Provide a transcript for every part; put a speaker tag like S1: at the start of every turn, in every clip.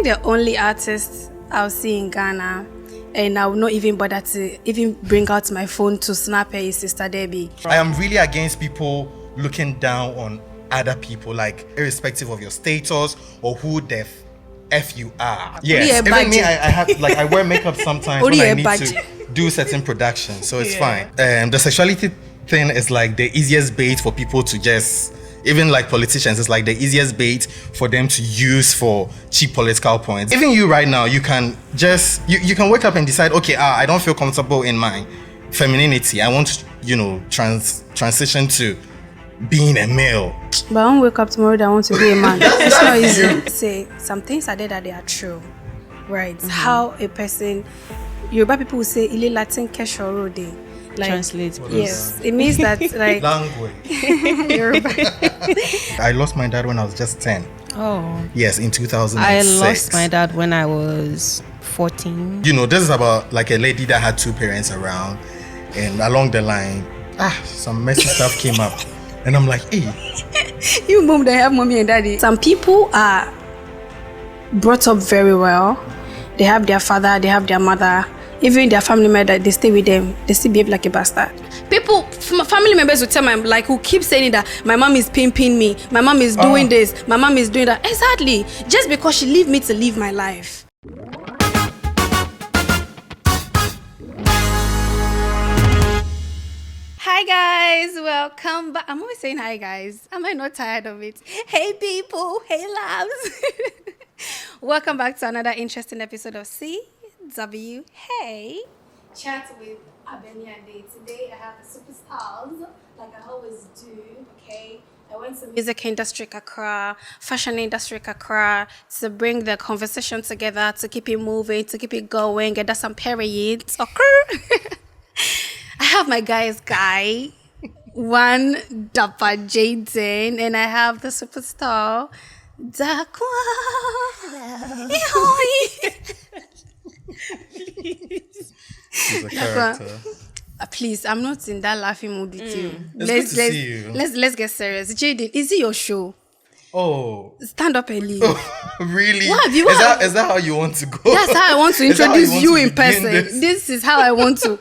S1: think the only artist I'll see in Ghana, and I will not even bother to even bring out my phone to snap her, is Sister Debbie.
S2: I am really against people looking down on other people, like irrespective of your status or who the F you are. Yes, even me, I have like I wear makeup sometimes when I need to do certain productions, so it's fine. The sexuality thing is like the easiest bait for people to just, even like politicians, it's like the easiest bait for them to use for cheap political points. Even you right now, you can just you can wake up and decide, okay, I don't feel comfortable in my femininity. I want to, transition to being a male.
S1: But I won't wake up tomorrow that I want to be a man. It's not easy. Say some things are there that they are true, right? How a person, Yoruba people will say "Ile Latin keshoro de." Like,
S3: translate, please.
S1: Yes, it means that like
S2: Language.
S1: Yoruba.
S2: I lost my dad when I was just 10.
S3: Oh.
S2: Yes, in 2006.
S3: I lost my dad when I was 14.
S2: This is about like a lady that had two parents around, and along the line, some messy stuff came up, and I'm like, hey.
S1: You mom, they have mommy and daddy. Some people are brought up very well. They have their father, they have their mother. Even their family member, they stay with them, they still behave like a bastard. People, family members will tell who keep saying that my mom is pimping me, my mom is doing this, my mom is doing that. Exactly. Just because she leave me to live my life. Hi guys, welcome back. I'm always saying hi guys. Am I not tired of it? Hey people, hey loves. Welcome back to another interesting episode of CW. Hey, chat with Abeniade. Today I have the superstars, like I always do. Okay, I went to music industry Accra, fashion industry Accra to bring the conversation together, to keep it moving, to keep it going, get some periods. Okay. I have my guy, one Dapper Jaden, and I have the superstar Dakwa.
S2: She's a character.
S1: Please, I'm not in that laughing mood with you.
S2: It's good to see you.
S1: Let's get serious. Jaden, is it your show?
S2: Oh.
S1: Stand up and leave.
S2: Really?
S1: What have you?
S2: Is that how you want to go?
S1: That's how I want to introduce you in person.
S2: This
S1: is how I want to.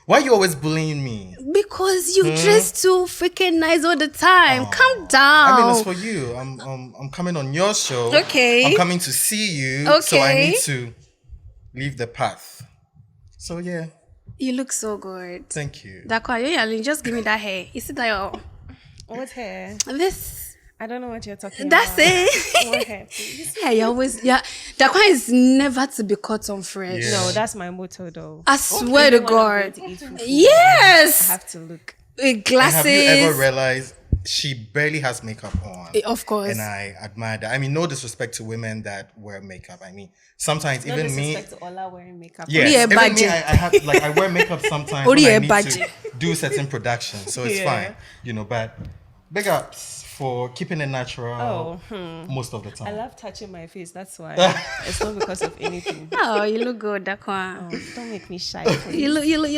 S2: Why are you always bullying me?
S1: Because you dress too freaking nice all the time. Calm down.
S2: I mean, it's for you. I'm coming on your show.
S1: Okay.
S2: I'm coming to see you.
S1: Okay.
S2: So I need to leave the path. So yeah.
S1: You look so good.
S2: Thank you.
S1: Dakwa, just give me that hair. Is it like
S3: What hair?
S1: This?
S3: I don't know what you're talking
S1: That's
S3: about.
S1: it.
S3: What hair, please?
S1: Yeah, you always Dakwa is never to be cut on fresh.
S2: Yeah.
S3: No, that's my motto though.
S1: I swear to
S3: Even when I'm
S1: God.
S3: going to eat fufu,
S1: Yes.
S3: I have to look.
S1: With glasses.
S2: And have you ever realized she barely has makeup on?
S1: Of course.
S2: And I admire that. I mean, no disrespect to women that wear makeup. I mean, sometimes
S3: No
S2: even me.
S3: disrespect to Ola wearing makeup.
S2: Yes,
S1: Only a
S2: even
S1: budget.
S2: me, I have like I wear makeup sometimes
S1: Only
S2: when
S1: a
S2: I need
S1: budget.
S2: to do certain productions, so it's
S3: Yeah.
S2: fine, But big ups for keeping it natural most of the
S3: I
S2: time.
S3: love touching my face. That's why. It's not because of anything.
S1: Oh, you look good, Dakwa.
S3: Oh, don't make me shy, please.
S1: You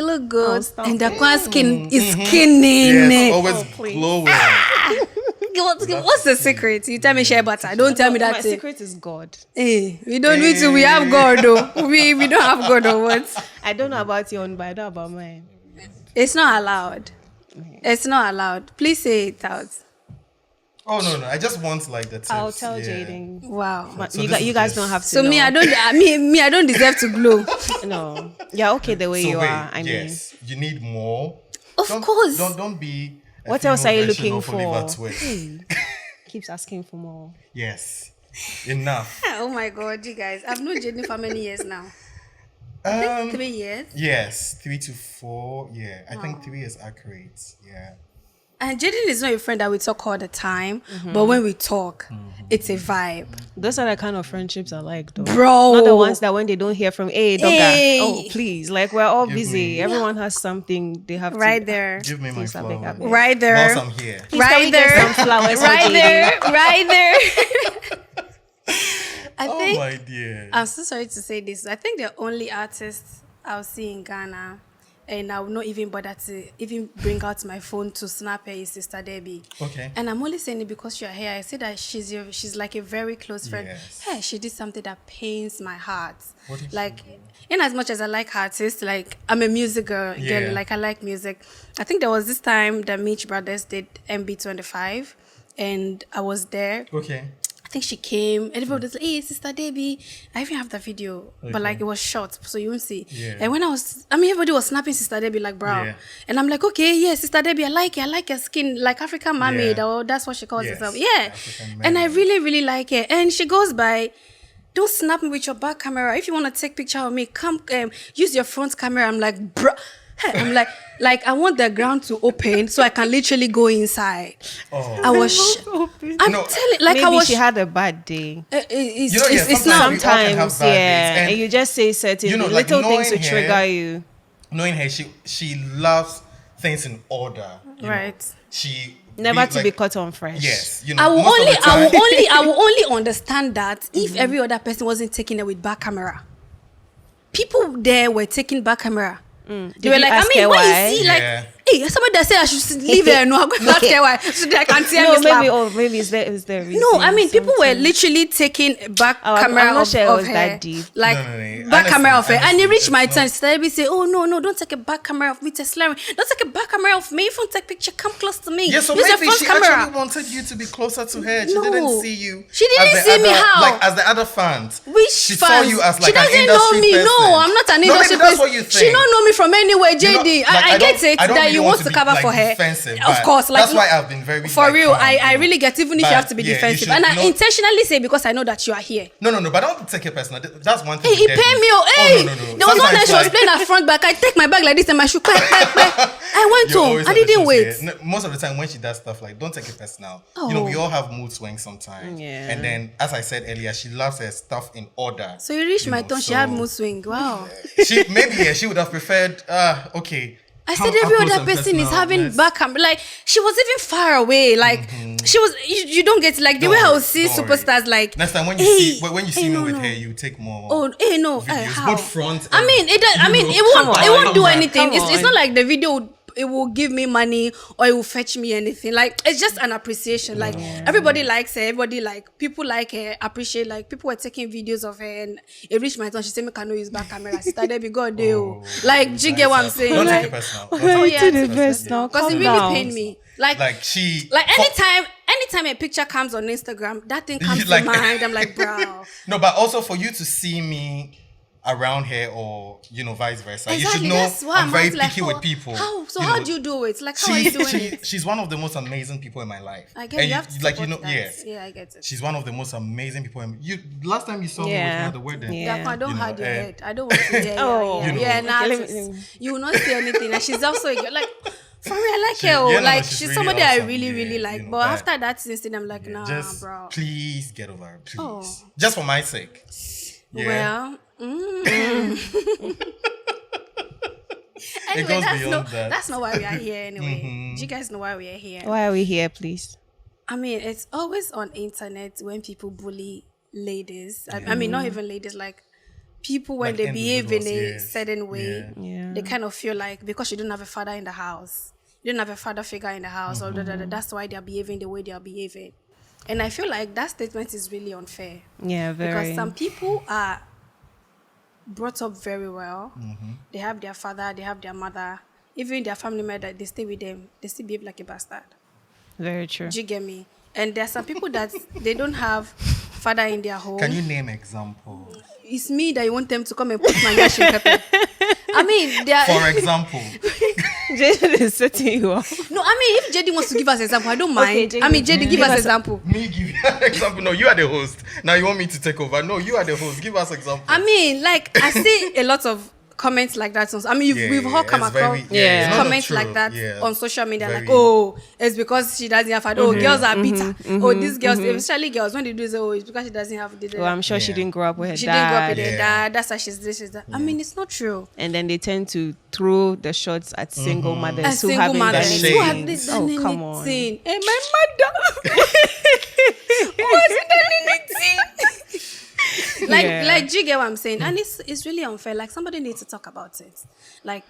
S1: look good.
S3: Oh, stop
S1: And
S3: it.
S1: Dakwa's skin is skinny.
S2: Yes, always
S3: please.
S2: glowing.
S1: What's the secret? You tell me share butter. Don't tell me that.
S3: My secret is God.
S1: Hey, we don't need to. We have God though. We don't have God or what?
S3: I don't know about your own, but I know about mine.
S1: It's not allowed. It's not allowed. Please say it out.
S2: Oh no, I just want like the tips.
S3: I'll tell
S2: yeah.
S3: Jaden.
S1: Wow.
S2: So
S3: You guys don't have to
S1: So
S3: know.
S1: me, I don't deserve to glow.
S3: No. You're okay the way
S2: So
S3: you
S2: wait,
S3: are. I mean,
S2: yes, you need more.
S1: Of course.
S2: Don't be. a
S3: what else are you
S2: female version
S3: looking
S2: of Oliver
S3: for?
S2: Twist.
S3: Keeps asking for more.
S2: Yes, enough.
S1: Oh my God, you guys! I've known Jaden for many years now. I think 3 years.
S2: Yes, 3 to 4. Yeah, I think 3 is accurate. Yeah.
S1: And Jaden is not a friend that we talk all the time, but when we talk, it's a vibe.
S3: Those are the kind of friendships I like, though.
S1: Bro.
S3: Not the ones that when they don't hear from, hey, dogga,
S1: Hey.
S3: oh, please. Like, we're all
S2: Give
S3: busy.
S2: me-
S3: Everyone has something they have
S1: Right
S3: to...
S1: there.
S2: Give me my
S3: Please, I beg, I
S2: flowers.
S3: beg.
S1: Right there.
S2: Whilst I'm here.
S3: Please, can we get some flowers for
S1: Right
S3: Jaden?
S1: there. Right there. I
S2: Oh
S1: think
S2: my dear.
S1: I'm so sorry to say this. I think the only artist I'll see in Ghana, and I will not even bother to even bring out my phone to snap her is Sister Debbie.
S2: Okay.
S1: And I'm only saying it because you're here. I say that she's like a very close friend.
S2: Yes.
S1: Hey, she did something that pains my heart.
S2: What did
S1: like,
S2: she do?
S1: in as much as I like artists, like I'm a music girl, like I like music. I think there was this time that Mitch Brothers did MB25, and I was there.
S2: Okay.
S1: I think she came, and everybody was like, hey, Sister Debbie. I even have the video, but like it was short, so you won't see.
S2: Yeah.
S1: And when everybody was snapping Sister Debbie like, bro.
S2: Yeah.
S1: And I'm like, okay, yeah, Sister Debbie, I like her skin, like African mermaid, or that's what she calls herself. Yeah. And I really, really like it. And she goes by, don't snap me with your back camera. If you want to take picture of me, come use your front camera. I'm like, bro. I'm like I want the ground to open so I can literally go inside.
S2: Oh.
S1: I was I'm telling, like,
S3: maybe
S1: I was
S3: she had a bad day.
S1: It's not
S3: sometimes, and you just say certain little things to trigger you.
S2: Knowing her, she loves things in order.
S1: Right.
S2: She
S3: never to be caught on fresh.
S2: Yes,
S1: I will only understand that if every other person wasn't taking it with back camera. People there were taking back camera. They were like, I mean, why you see, like, hey, somebody that said I should leave here. No, I'm going to ask her why, so that I can see
S3: maybe it's there.
S1: No, I mean, people were literally taking back camera
S3: I'm not sure it was
S1: her,
S3: that deep.
S1: like back camera of her, and it reached my turn. Started say, oh no, don't take a back camera of me, Tesla. Don't take a back camera of me. If you want to take picture, come close to me.
S2: Yeah, so
S1: use
S2: maybe
S1: your front
S2: she
S1: camera.
S2: actually wanted you to be closer to her. She didn't see you.
S1: She didn't see me how?
S2: Like as the other fans.
S1: She
S2: saw you as like
S1: she doesn't
S2: an
S1: know
S2: industry
S1: me.
S2: person.
S1: No, I'm not an industry person.
S2: That's what you think.
S1: She don't know me from anywhere, JD. I get it that you want to cover for her. Of course, like
S2: that's why I've been very
S1: for real. I really get, even if you have to be
S2: yeah,
S1: defensive, and I intentionally say because I know that you are here.
S2: No, but don't take it personal. That's one thing.
S1: Hey, he pay me. Hey,
S2: no.
S1: There was one night she was playing at front back. I take my bag like this and my shoe. I went home. I didn't wait.
S2: No, most of the time when she does stuff like, don't take it personal. We all have mood swings sometimes.
S3: Yeah.
S2: And then, as I said earlier, she loves her stuff in order.
S1: So you reached my turn. She had mood swing. Wow.
S2: She would have preferred. Okay.
S1: I said every other person is having back camera. Like, she was even far away. Like, she was. You don't get, like, the way I would see superstars. Like,
S2: next time when you see me with her, you take more.
S1: Oh, no.
S2: Videos, both front.
S1: I mean, it won't do anything. It's not like the video. It will give me money or it will fetch me anything. Like, it's just an appreciation. Like, everybody likes her. Everybody, like, people like her, appreciate. Like, people were taking videos of her, and it reached my turn. She said, "Me cannot use back camera." Sister Debbie, God do. Like, do you get what I'm saying?
S2: Don't
S1: like,
S2: take it personal.
S1: Because it really pained me. Like anytime a picture comes on Instagram, that thing comes to mind. I'm like, bro.
S2: No, but also for you to see me around here, or vice versa,
S1: exactly,
S2: you should know I'm very picky with people.
S1: How do you do it? Like, how are you doing it?
S2: She's one of the most amazing people in my life.
S1: I get, you have to
S2: yes.
S1: Yeah, I get it.
S2: She's one of the most amazing people. Last time you saw me with her at the wedding.
S1: Yeah, I don't hide your head. I don't want to hear. You will not say anything. And she's also like, for me, I like her. Like, she's really somebody awesome. I really, really like. But after that incident, I'm like, nah,
S2: just,
S1: bro.
S2: Please get over her, please. Just for my sake. Yeah.
S1: Well. Anyway, that's not why we are here anyway. Do you guys know why we are here?
S3: Why are we here, please?
S1: I mean, it's always on internet when people bully ladies. I mean, not even ladies, like people when they behave in a certain way, they kind of feel like because you don't have a father in the house, you don't have a father figure in the house, or that's why they're behaving the way they are behaving. And I feel like that statement is really unfair.
S3: Yeah, very.
S1: Because some people are brought up very well. They have their father, they have their mother, even their family member, they stay with them, they still behave like a bastard.
S3: Very true.
S1: Do you get me? And there are some people that they don't have father in their home.
S2: Can you name examples?
S1: It's me that you want them to come and put my yash in pepper. I mean, they are
S2: for example.
S3: JD is setting you up.
S1: No, I mean, if JD wants to give us an example, I don't mind. Okay, JD, give us an example.
S2: Me give you an example. No, you are the host. Now you want me to take over. No, you are the host. Give us example.
S1: I mean, like, I see a lot of comments like that. I mean, we've all come across comments like that on social media. Like, oh, it's because she doesn't have father. Oh, girls are bitter. Oh, these girls, especially girls, when they do say, oh, it's because she doesn't have the
S3: well, I'm sure she didn't grow up with her dad.
S1: She didn't grow up with her dad. That's why she's this, she's that. I mean, it's not true.
S3: And then they tend to throw the shots at single mothers who haven't done anything.
S1: Oh,
S3: come on.
S1: And my mother wasn't done anything. Like, do you get what I'm saying? And it's really unfair. Like, somebody needs to talk about it. Like,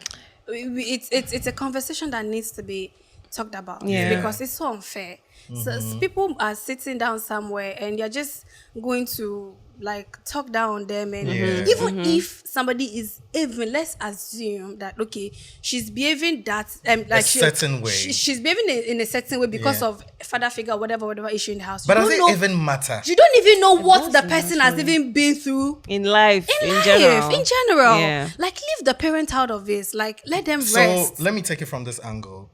S1: it's a conversation that needs to be talked about because it's so unfair. So people are sitting down somewhere and you're just going to like talk down on them, and even if somebody is, even let's assume that okay, she's behaving that like
S2: certain way,
S1: she's behaving in a certain way because of father figure, whatever issue in the house.
S2: But does it even matter?
S1: You don't even know what the person has even been through
S3: in life. In general,
S1: like leave the parent out of this, like let them rest.
S2: So let me take it from this angle.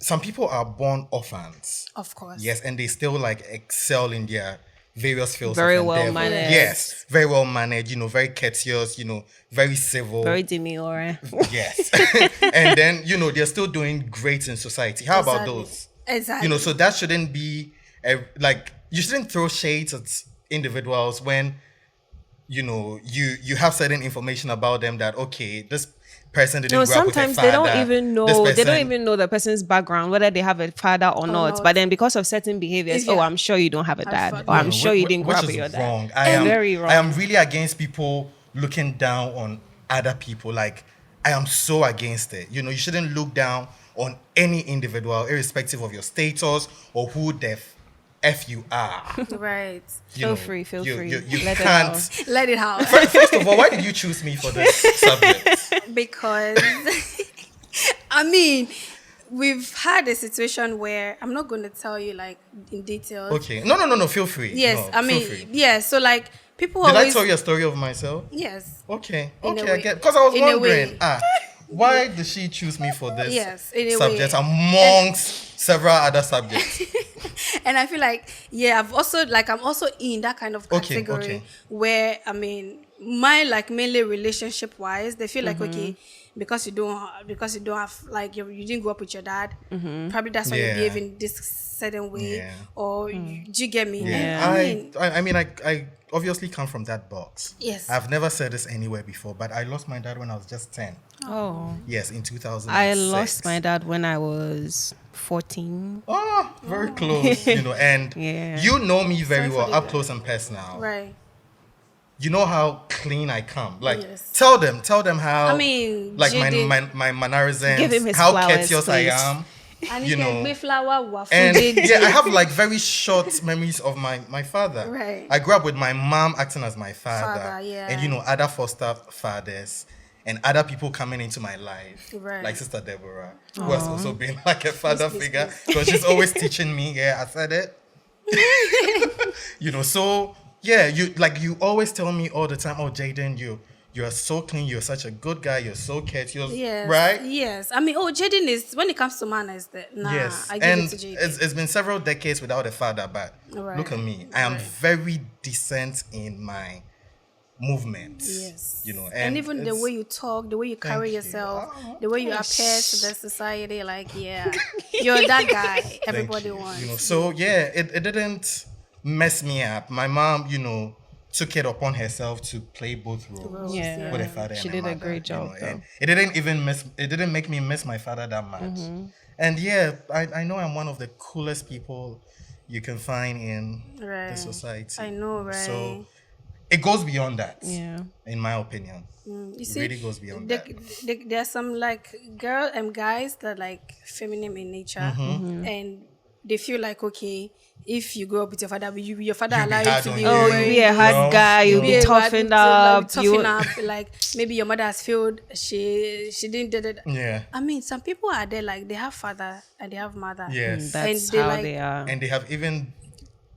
S2: Some people are born orphans,
S1: of course,
S2: yes, and they still like excel in their various fields.
S3: Very
S2: of
S3: well
S2: endeavor.
S3: managed.
S2: Yes, very well managed, very courteous, very civil.
S3: Very demure.
S2: Yes. And then, they're still doing great in society. How about those?
S1: Exactly.
S2: So that shouldn't be, you shouldn't throw shades at individuals when, you have certain information about them that, okay, this person didn't grow up with a
S3: sometimes
S2: father.
S3: they don't even know the person's background, whether they have a father or not. But then because of certain behaviors, I'm sure you don't have a dad, or I'm sure you didn't grow up with your dad.
S2: Wrong.
S3: Very wrong.
S2: I am really against people looking down on other people. Like, I am so against it. You shouldn't look down on any individual, irrespective of your status or who the F you are.
S1: Right.
S3: Feel free.
S2: You
S3: Let
S2: can't.
S1: Let it out.
S2: First of all, why did you choose me for this subject?
S1: Because, I mean, we've had a situation where I'm not going to tell you like in details.
S2: Okay. No. Feel free.
S1: Yes.
S2: No,
S1: I mean, yes. So like people
S2: Did
S1: always.
S2: I tell you a story of myself?
S1: Yes.
S2: Okay.
S1: In a
S2: I
S1: way.
S2: get. Because I was
S1: In a
S2: wondering.
S1: way.
S2: Why did she choose me for this subject
S1: way.
S2: amongst several other subjects?
S1: And I feel like, I'm also in that kind of category where, I mean, mine, like mainly relationship wise, they feel like, okay, because you don't have, like, you didn't grow up with your dad, probably that's why you behave in this certain way, or do you get me?
S2: Yeah. I mean, I obviously come from that box.
S1: Yes.
S2: I've never said this anywhere before, but I lost my dad when I was just 10.
S3: Oh.
S2: Yes, in 2006.
S3: I lost my dad when I was 14.
S2: Oh, very close, and you know me very well, up close and personal.
S1: Right.
S2: You know how clean I come. Like, tell them how.
S1: I mean,
S2: like my mannerisms,
S3: give him his
S2: how
S3: flowers,
S2: courteous
S3: please.
S2: I am.
S1: And
S2: And I have like very short memories of my father.
S1: Right.
S2: I grew up with my mom acting as my father, and other foster fathers and other people coming into my life, like Sister Deborah, who has also been like a father figure because she's always teaching me. Yeah, I said it. So you always tell me all the time, oh Jaden, you are so clean, you're such a good guy, you're so courteous, right?
S1: Yes. I mean, Jaden is, when it comes to manners, I give it to Jaden.
S2: It's been several decades without a father, but look at me. I am very decent in my movements.
S1: Yes.
S2: And
S1: even the way you talk, the way you carry yourself, the way you appear to the society, like, you're that guy everybody wants.
S2: So it didn't mess me up. My mom, took it upon herself to play both roles with a father
S3: she
S2: and a
S3: did
S2: mother,
S3: a great job,
S2: and it didn't make me miss my father that much. And I know I'm one of the coolest people you can find in the society.
S1: I know, right?
S2: So it goes beyond that, in my opinion.
S1: You see,
S2: it really goes beyond that.
S1: There's some like girl and guys that like feminine in nature, and they feel like, okay, if you grow up with your father, your father allowed you to be
S3: you'll be a hard guy, you'll be toughened up.
S1: Like maybe your mother has failed, she didn't do it.
S2: Yeah.
S1: I mean, some people are there, like they have father and they have mother.
S2: Yes.
S3: That's
S1: and
S3: how they are.
S2: And they have even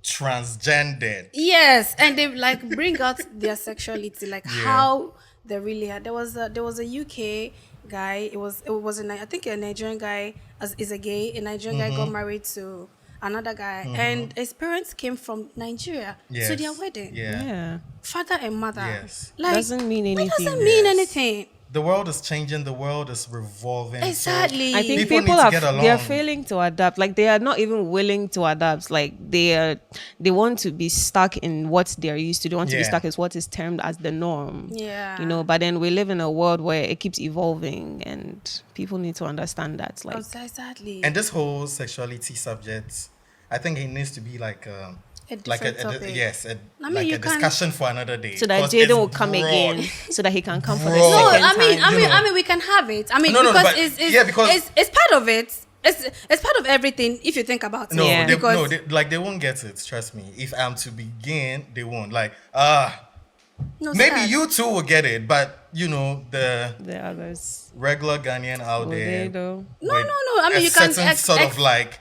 S2: transgendered.
S1: Yes, and they like bring out their sexuality, like how they really are. There was a UK guy. It was I think a Nigerian guy is a gay. A Nigerian guy got married to another guy, and his parents came from Nigeria to their wedding.
S2: Yeah.
S1: Father and mother.
S2: Yes.
S1: Like,
S3: doesn't mean anything.
S1: It doesn't mean anything.
S2: The world is changing. The world is revolving.
S1: Exactly.
S3: I think
S2: people need to get along.
S3: They are failing to adapt. Like they are not even willing to adapt. Like they want to be stuck in what they are used to. They want to be stuck in what is termed as the norm.
S1: Yeah.
S3: But then we live in a world where it keeps evolving, and people need to understand that. Like
S1: exactly.
S2: And this whole sexuality subject, I think it needs to be like
S1: topic.
S2: Yes,
S1: I mean,
S2: like
S1: you
S2: a
S1: can-
S2: discussion for another day.
S3: So that
S2: 'Cause
S3: Jaden
S2: it's
S3: will come
S2: broad.
S3: again, so that he can come for the
S2: Broad.
S1: No,
S3: second
S1: I mean,
S3: time.
S1: I mean, we can have it. I mean,
S2: No,
S1: because
S2: but- because
S1: it's part of it. It's part of everything if you think about
S2: No,
S1: it.
S3: Yeah.
S1: Because
S2: they won't get it. Trust me. If I'm to begin, they won't. Like,
S1: no,
S2: maybe
S1: sad.
S2: you two will get it, but the
S3: The others.
S2: regular Ghanaian out
S3: Will
S2: there.
S3: they though?
S1: No.
S2: with
S1: I mean,
S2: a
S1: you can
S2: certain sort of like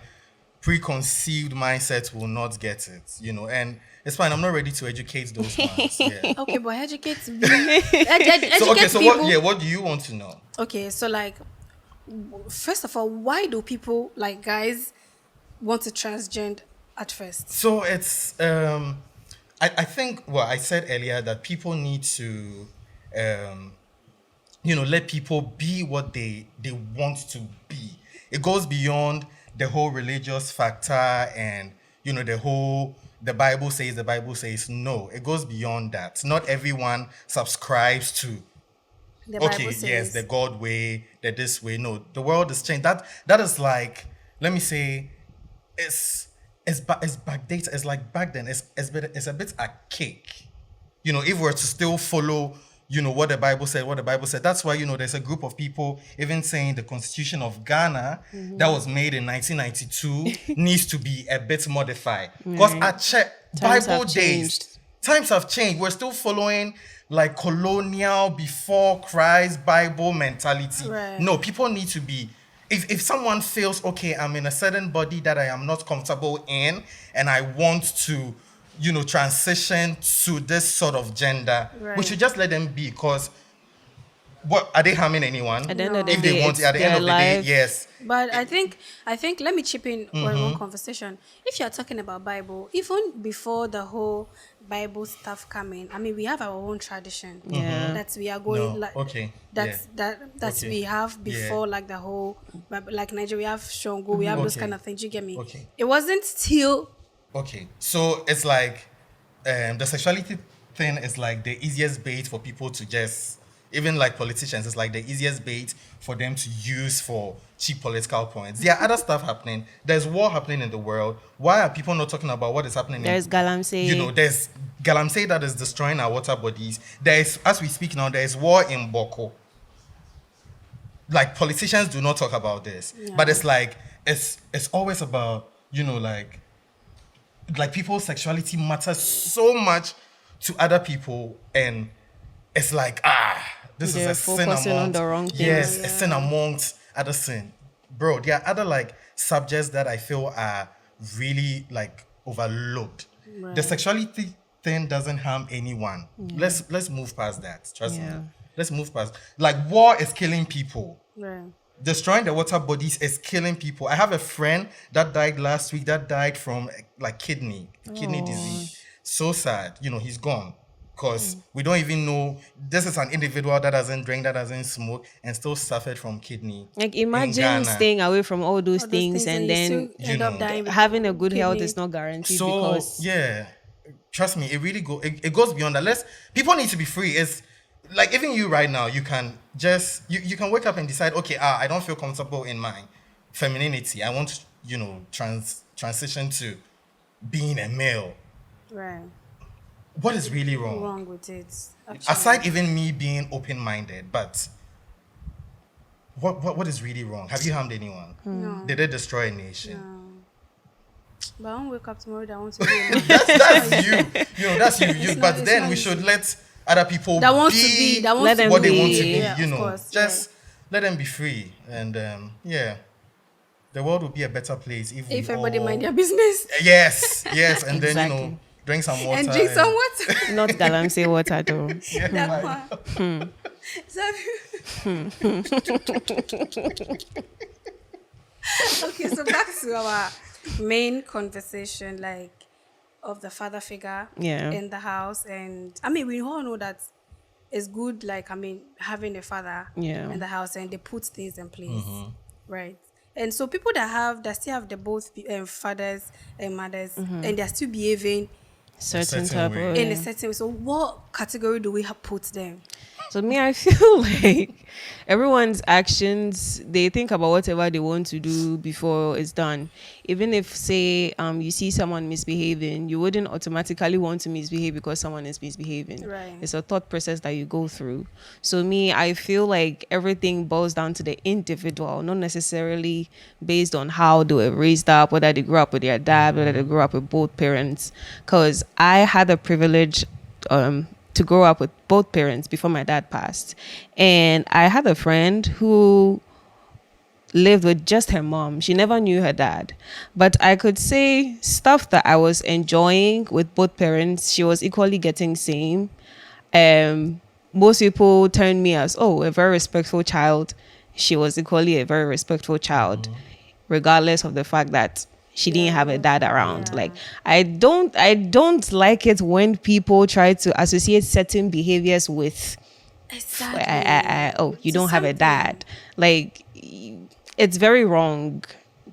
S2: preconceived mindset will not get it. And it's fine. I'm not ready to educate those ones. Yeah.
S1: Okay, but educate educate
S2: So
S1: people.
S2: what do you want to know?
S1: Okay, so like, first of all, why do people like guys want to transgender at first?
S2: So it's I think I said earlier that people need to let people be what they want to be. It goes beyond the whole religious factor and the Bible says no. It goes beyond that. Not everyone subscribes to
S1: The Bible
S2: yes,
S1: says.
S2: the God way, the this way. No, the world is changed. That is like, let me say, it's backdated. It's like back then. It's a bit archaic. If we're to still follow, what the Bible said. That's why there's a group of people even saying the Constitution of Ghana that was made in 1992 needs to be a bit modified because I checked
S3: Times
S2: Bible
S3: have
S2: days.
S3: changed.
S2: Times have changed. We're still following like colonial before Christ Bible mentality.
S1: Right.
S2: No, people need to be. If someone feels okay, I'm in a certain body that I am not comfortable in, and I want to, transition to this sort of gender,
S1: Right.
S2: we should just let them be. Because what are they harming anyone?
S3: At the end of the
S2: If
S3: day,
S2: they want,
S3: it's
S2: at the end
S3: their
S2: of the day,
S3: life.
S2: yes.
S1: But I think let me chip in
S2: Mm-hmm.
S1: one conversation. If you're talking about Bible, even before the whole Bible stuff coming, I mean, we have our own tradition.
S3: Yeah.
S1: That we are going
S2: No,
S1: like
S2: okay,
S1: That's
S2: yeah.
S1: that
S2: Okay,
S1: we have before
S2: yeah.
S1: like the whole like Nigeria, we have Shongo, we have those
S2: Okay,
S1: kind of things. You get me?
S2: okay.
S1: It wasn't till
S2: Okay, so it's like the sexuality thing is like the easiest bait for people to just, even like politicians, it's like the easiest bait for them to use for cheap political points. There are other stuff happening. There's war happening in the world. Why are people not talking about what is happening?
S3: There's Galamsey.
S2: There's Galamsey that is destroying our water bodies. There's, as we speak now, there's war in Boko. Like politicians do not talk about this, but it's like it's always about like people's sexuality matters so much to other people, and it's like this
S3: They're
S2: is a sin
S3: focusing
S2: amongst
S3: on the wrong things.
S2: yes, a sin amongst other sin, bro. There are other like subjects that I feel are really like overlooked.
S1: Right.
S2: The sexuality thing doesn't harm anyone. Let's move past that. Trust me.
S3: Yeah.
S2: Let's move past. Like war is killing people.
S1: right.
S2: Destroying the water bodies is killing people. I have a friend that died last week that died from like kidney disease. So sad. He's gone. Because we don't even know, this is an individual that doesn't drink, that doesn't smoke, and still suffered from kidney.
S3: Like
S2: in
S3: imagine
S2: Ghana.
S3: staying away from all those
S1: All those
S3: things and
S1: you
S3: then
S1: still end up dying with
S3: having a good health
S1: kidney.
S3: is not guaranteed
S2: So
S3: because
S2: yeah, trust me, it really it goes beyond that. People need to be free. It's like even you right now, you can just you can wake up and decide, okay, I don't feel comfortable in my femininity. I want to, transition to being a male.
S1: Right.
S2: What is really wrong?
S1: Wrong with it. Actually.
S2: Aside even me being open-minded, but what is really wrong? Have you harmed anyone?
S1: No.
S2: Did it destroy a nation?
S1: But I won't wake up tomorrow that I want to be a man.
S2: That's you. That's you.
S1: It's
S2: But
S1: not-
S2: then
S1: it's
S2: we
S1: not
S2: should
S1: easy.
S2: let other people
S1: That wants to be that
S3: Let
S1: wants
S3: them
S1: to
S2: what
S1: be,
S2: they want to be.
S1: yeah, of course,
S2: Just let them be free, and the world would be a better place if we
S1: if everybody
S2: all-
S1: mind their business
S2: Yes, and then
S3: Exactly.
S2: drink some water
S1: and drink some water.
S3: not Galamsey water though.
S1: That one. Okay, so back to our main conversation, like of the father figure
S3: Yeah.
S1: in the house, and I mean we all know that it's good. Like having a father
S3: Yeah.
S1: in the house, and they put things in place, right? And so people that still have the both fathers and mothers, and they're still behaving
S3: Certain
S2: Certain
S3: type
S2: way.
S3: of
S1: in a certain way. So what category do we have put them?
S3: So me, I feel like everyone's actions, they think about whatever they want to do before it's done. Even if, say, you see someone misbehaving, you wouldn't automatically want to misbehave because someone is misbehaving.
S1: Right.
S3: It's a thought process that you go through. So me, I feel like everything boils down to the individual, not necessarily based on how they were raised up, whether they grew up with their dad, whether they grew up with both parents. Because I had the privilege to grow up with both parents before my dad passed. And I had a friend who lived with just her mom. She never knew her dad. But I could say stuff that I was enjoying with both parents, she was equally getting same. Most people turned me as, oh, a very respectful child. She was equally a very respectful child, regardless of the fact that she didn't have a dad around. Like, I don't like it when people try to associate certain behaviors with
S1: Exactly.
S3: you don't have a dad. Like, it's very wrong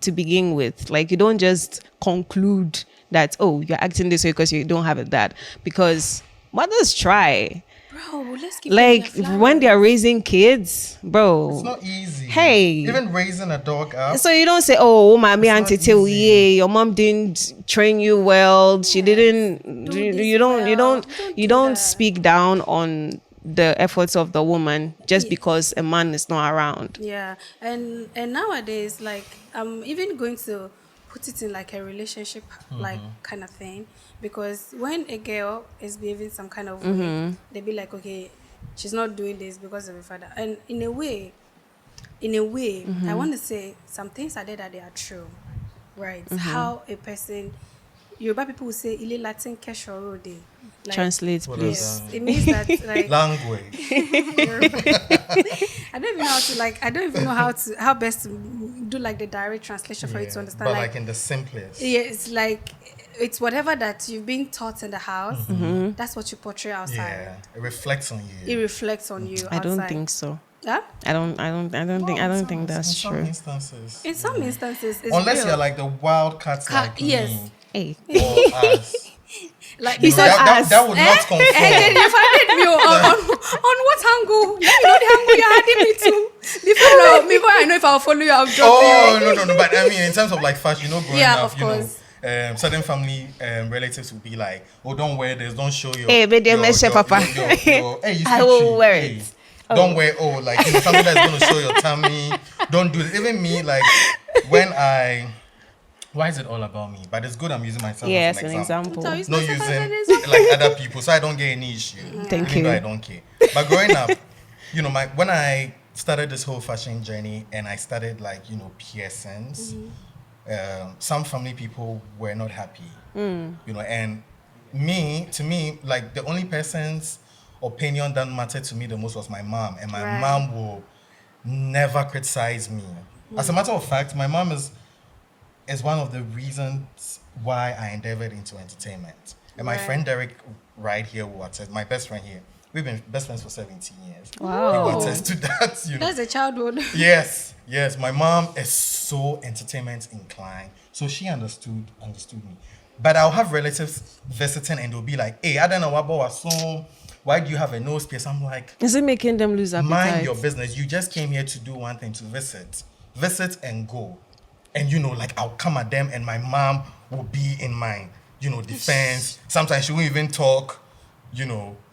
S3: to begin with. Like, you don't just conclude that, oh, you're acting this way because you don't have a dad, because mothers try.
S1: Bro, let's keep
S3: Like, when they are raising kids, bro,
S2: It's not easy.
S3: Hey.
S2: Even raising a dog up.
S3: So you don't say, oh, mommy,
S2: It's
S3: auntie,
S2: not
S3: till
S2: easy.
S3: yeah, your mom didn't train you well. She didn't.
S1: Do
S3: You
S1: this
S3: don't. You
S1: well.
S3: don't.
S1: Do
S3: You don't
S1: that.
S3: speak down on the efforts of the woman just because a man is not around.
S1: Yeah, and nowadays, like, I'm even going to put it in like a relationship, like, kind of thing, because when a girl is behaving some kind of way, they be like, okay, she's not doing this because of her father, and in a way, I want to say some things are there that they are true, right? How a person, Yoruba people will say, "Ile Latin keshorode." Like,
S3: Translate,
S2: What
S3: please.
S2: is
S1: yes, it means that, like,
S2: Language.
S1: I don't even know how to, like, I don't even know how best to do like the direct translation for you to understand.
S2: But like in the simplest.
S1: Yeah, it's like, it's whatever that you've been taught in the house. That's what you portray outside.
S2: Yeah. It reflects on
S1: It
S2: you.
S1: reflects on you.
S3: I don't
S1: outside.
S3: think so.
S1: Huh?
S3: I don't think that's
S2: in some
S3: true.
S2: instances.
S1: In some instances, it's
S2: Unless
S1: real.
S2: you're like the wildcats like
S1: yes.
S2: me.
S3: Hey,
S2: Or us.
S1: Like,
S2: You know,
S1: because
S2: that would not conform.
S1: and then you find me on what angle? Let me know the angle you're adding me to. Before I know if I'll follow you, I'll drop
S2: Oh,
S1: you.
S2: no. But I mean, in terms of like fashion, growing
S1: Yeah,
S2: up,
S1: of course.
S2: certain family relatives would be like, oh, don't wear this, don't show your.
S3: Hey, but they mess up, Papa.
S2: Hey, you
S3: I
S2: still
S3: will
S2: cheat.
S3: wear
S2: Hey,
S3: it.
S2: don't wear, like, something that's going to show your tummy. Don't do it. Even me, like, why is it all about me? But it's good I'm using myself
S3: yes,
S2: as
S3: an
S2: an example.
S3: example.
S1: Use
S2: Not
S1: myself as an
S2: using
S1: example.
S2: like other people, so I don't get any issue.
S3: Thank
S2: Even though
S3: you.
S2: I don't care. But growing up, when I started this whole fashion journey and I started like piercings, some family people were not happy. And to me, like the only person's opinion that mattered to me the most was my mom, and my
S1: Right.
S2: mom will never criticize me. As a matter of fact, my mom is one of the reasons why I endeavored into entertainment. And my
S1: Right.
S2: friend Derek right here will attest, my best friend here, we've been best friends for 17 years.
S3: Wow.
S2: He will attest to that,
S1: That's a childhood.
S2: Yes. My mom is so entertainment inclined. So she understood me. But I'll have relatives visiting and they'll be like, hey, I don't know what about so why do you have a nose pierce? I'm like,
S3: Is it making them lose appetite?
S2: mind your business. You just came here to do one thing, to visit. Visit and go. And like I'll come at them and my mom will be in my, defense. Sometimes she won't even talk.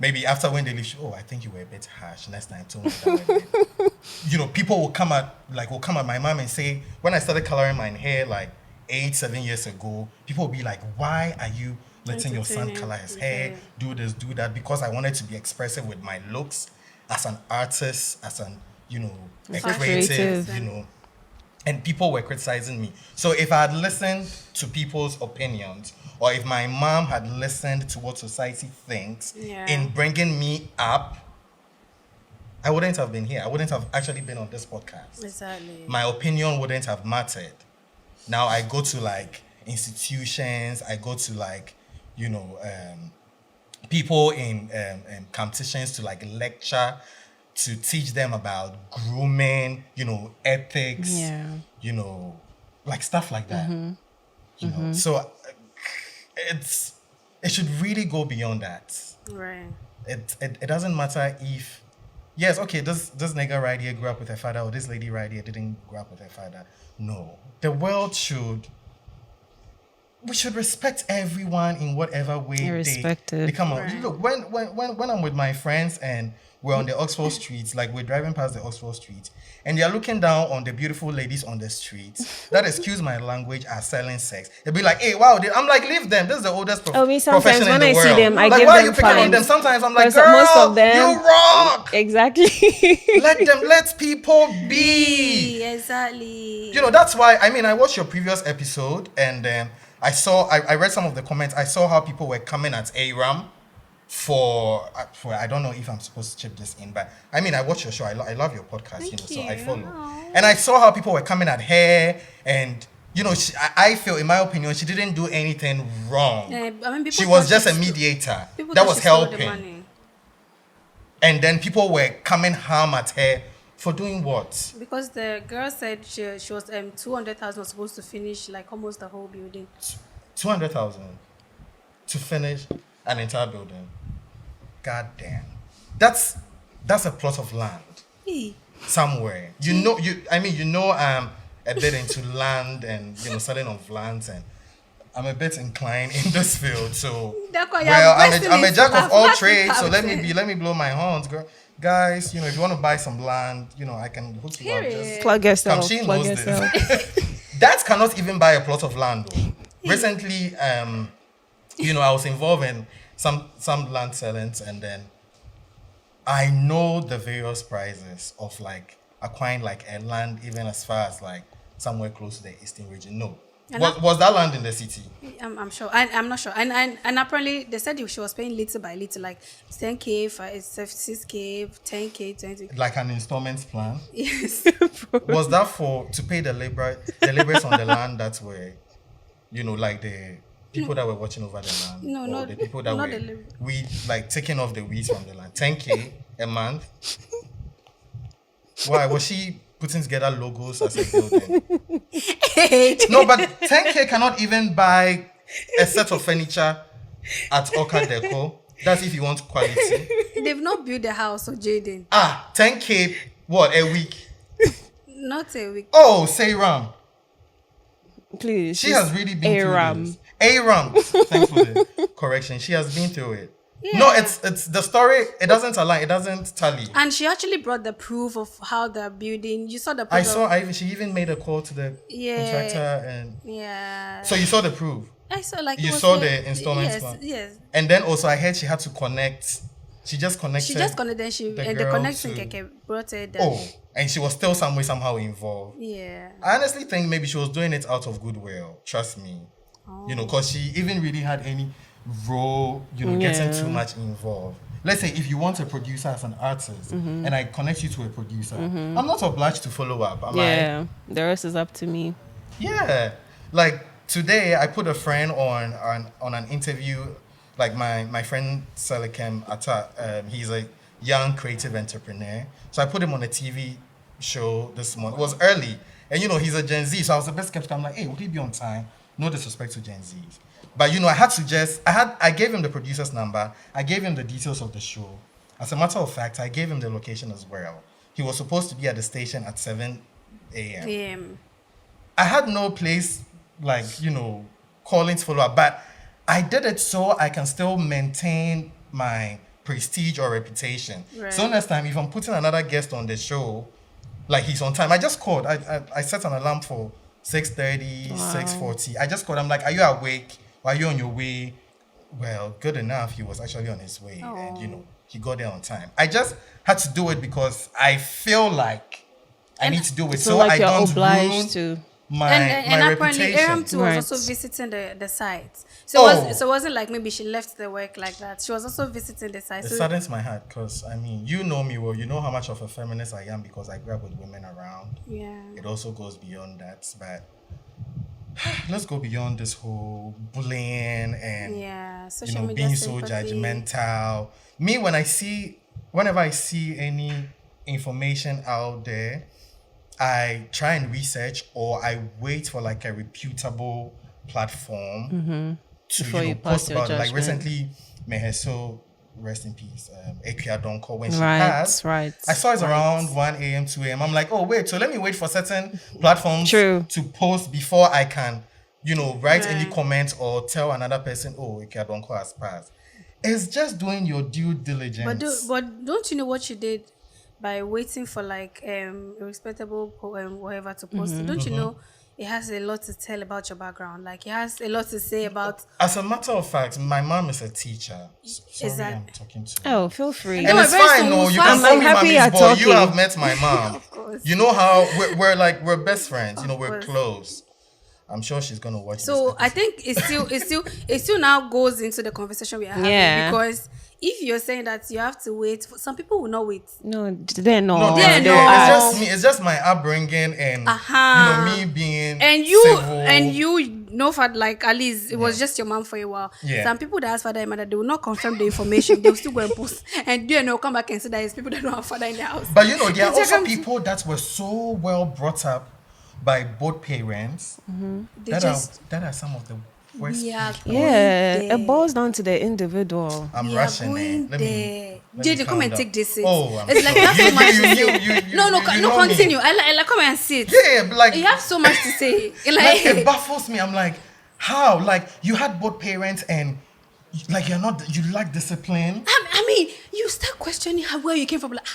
S2: Maybe after when they leave, I think you were a bit harsh. Next time, tell me that. People will come at my mom and say, when I started coloring my hair like 8-7 years ago, people will be like, why are you letting your son color his hair, do this, do that? Because I wanted to be expressive with my looks as an artist, as an, a creative, and people were criticizing me. So if I had listened to people's opinions, or if my mom had listened to what society thinks in bringing me up, I wouldn't have been here. I wouldn't have actually been on this podcast.
S1: Exactly.
S2: My opinion wouldn't have mattered. Now I go to like institutions, I go to like, people in competitions to like lecture, to teach them about grooming, ethics, like stuff like that. So it should really go beyond that.
S1: Right.
S2: It doesn't matter if yes, okay, this nigga right here grew up with her father, or this lady right here didn't grow up with her father. No. The world we should respect everyone in whatever way they come on.
S1: Right.
S2: Look, when I'm with my friends and we're on the Oxford streets, like we're driving past the Oxford streets, and they're looking down on the beautiful ladies on the streets that, excuse my language, are selling sex. They'll be like, hey, wow, I'm like, leave them. This is the oldest
S3: sometimes
S2: profession in
S3: when
S2: the
S3: I
S2: world.
S3: see them, I
S2: like,
S3: give
S2: why
S3: them
S2: are you picking on
S3: fans.
S2: them? Sometimes I'm like,
S3: Because
S2: girl,
S3: most of them,
S2: you rock.
S3: Exactly.
S2: Let people be.
S1: Exactly.
S2: You know, that's why, I watched your previous episode, and I read some of the comments. I saw how people were coming at Aram for I don't know if I'm supposed to chip this in, but I watch your show. I love your podcast,
S1: Thank
S2: so I
S1: you.
S2: follow.
S1: Aww.
S2: And I saw how people were coming at her, and I feel, in my opinion, she didn't do anything wrong.
S1: People
S2: She was
S1: thought
S2: just a
S1: she stole-
S2: mediator
S1: people
S2: that
S1: thought
S2: was
S1: she stole the
S2: helping.
S1: money.
S2: And then people were coming harm at her for doing what?
S1: Because the girl said she was 200,000 was supposed to finish like almost the whole building.
S2: 200,000 to finish an entire building. God damn. That's a plot of land
S1: Hey.
S2: somewhere. A bit into land and selling of lands, and I'm a bit inclined in this field. So I'm a jack of all trades. So let me blow my horns, girl. Guys, if you want to buy some land, I can hook you up. Just
S3: Plug yourself.
S2: She
S3: Plug
S2: knows
S3: yourself.
S2: this. That cannot even buy a plot of land though. Recently, I was involved in some land sellings, and then I know the various prices of like acquiring like a land even as far as like somewhere close to the eastern region. No. Was that land in the city?
S1: I'm sure. I'm not sure. And apparently they said she was paying little by little, like 10K, 6K, 10K, 20.
S2: Like an installment plan?
S1: Yes.
S2: Was that to pay the laborers on the land that were, like the people that were watching over the land?
S1: No,
S2: or
S1: not
S2: the people that
S1: not
S2: were
S1: the
S2: taking off the weeds from the land. 10K a month? Why? Was she putting together logos as a building? No, but 10K cannot even buy a set of furniture at Oka Deco. That's if you want quality.
S1: They've not built the house, so Jaden.
S2: 10K, what, a week?
S1: Not a week.
S2: Oh, say Ram.
S3: Please.
S2: She has really been
S3: Aram.
S2: through this. Aram. Thanks for the correction. She has been through it.
S1: Yeah.
S2: No, it's the story. It doesn't align. It doesn't tally.
S1: And she actually brought the proof of how the building. You saw the proof.
S2: She even made a call to the contractor, and
S1: yeah.
S2: so you saw the proof.
S1: I saw like
S2: You saw the installment plan.
S1: Yes.
S2: And then also I heard she had to connect. She just connected.
S1: Then the connection keke brought her down.
S2: Oh, and she was still somehow involved.
S1: Yeah.
S2: I honestly think maybe she was doing it out of goodwill. Trust me. Because she even really had any role, getting too much involved. Let's say if you want a producer as an artist, and I connect you to a producer, I'm not obliged to follow up.
S3: The rest is up to me.
S2: Yeah. Like today, I put a friend on an interview. Like my friend Selikem Atta, he's a young creative entrepreneur. So I put him on a TV show this month. It was early. And he's a Gen Z, so I was a bit skeptical. I'm like, hey, would he be on time? No disrespect to Gen Zs. But I gave him the producer's number. I gave him the details of the show. As a matter of fact, I gave him the location as well. He was supposed to be at the station at 7 a.m. I had no place, calling to follow up, but I did it so I can still maintain my prestige or reputation.
S1: Right.
S2: So next time, if I'm putting another guest on the show, like he's on time, I just called. I set an alarm for 6:30, 6:40. I just called. I'm like, are you awake? Or are you on your way? Well, good enough. He was actually on his way. And, he got there on time. I just had to do it because I feel like I need to do it. So
S3: like
S2: I
S3: you're
S2: don't
S3: obliged
S2: ruin
S3: to.
S2: my
S1: And apparently
S2: reputation.
S1: Aram too was
S3: Right.
S1: also visiting the site. So it wasn't like maybe she left the work like that. She was also visiting the site.
S2: It
S1: So
S2: saddens my heart because, you know me well. You know how much of a feminist I am because I grew up with women around.
S1: yeah.
S2: It also goes beyond that. But let's go beyond this whole bullying and
S1: Yeah. Social media
S2: being so
S1: sympathy.
S2: judgmental. Me, whenever I see any information out there, I try and research or I wait for like a reputable platform to
S3: Before you pass
S2: post
S3: your
S2: about it. Like
S3: judgment.
S2: recently, Meheso rest in peace, Ekia Donko, when she
S3: Right,
S2: passed,
S3: right,
S2: I saw it
S3: right.
S2: around 1 a.m., 2 a.m. I'm like, oh, wait, so let me wait for certain platforms
S3: True.
S2: to post before I can, write any
S1: Right.
S2: comment or tell another person, oh, Ekia Donko has passed. It's just doing your due diligence.
S1: But don't you know what you did by waiting for like a respectable whatever to post it? Don't you know it has a lot to tell about your background? Like it has a lot to say about.
S2: As a matter of fact, my mom is a teacher. Sorry,
S1: that-
S2: I'm talking to
S3: Oh, feel free.
S1: No,
S2: And it's
S1: very
S2: fine,
S1: soon
S2: no,
S1: we'll
S2: you
S1: fast
S2: can call
S3: I'm
S2: me
S3: happy
S2: mommy's
S3: you're
S2: boy.
S3: talking.
S2: You have met my mom.
S1: Of course.
S2: You know how we're best friends. We're
S1: course.
S2: close. I'm sure she's gonna watch
S1: So
S2: this.
S1: I think it still now goes into the conversation we are having
S3: Yeah.
S1: because if you're saying that you have to wait, some people will not wait.
S3: No, they're not.
S2: No,
S1: Yeah,
S2: it's,
S1: no.
S2: it's just me. It's just my upbringing and
S1: Uh-huh.
S2: me being
S1: And you
S2: civil.
S1: know for like at least it was just your mom for a while.
S2: Yeah.
S1: Some people that has father and mother, they will not confirm the information. They'll still go and post, and then they'll come back and say that it's people that don't have father in their house.
S2: But there are
S1: It's
S2: also
S1: like,
S2: people that were so well brought up by both parents
S1: they
S2: that
S1: just
S2: are some of the worst
S1: we are
S2: people.
S1: going
S3: Yeah,
S1: there.
S3: it boils down to the individual.
S2: I'm
S1: We are
S2: rushing
S1: going
S2: it. Let
S1: there.
S2: me
S1: JD, come
S2: calm
S1: and
S2: down.
S1: take this seat.
S2: Oh, I'm
S1: It's like
S2: sorry.
S1: you have so much to say.
S2: you
S1: No,
S2: know me.
S1: continue. I like come and sit.
S2: Yeah, but like
S1: You have so much to say.
S2: like it baffles me. I'm like, how? Like you had both parents and like you lack discipline.
S1: I mean, you start questioning where you came from. Like,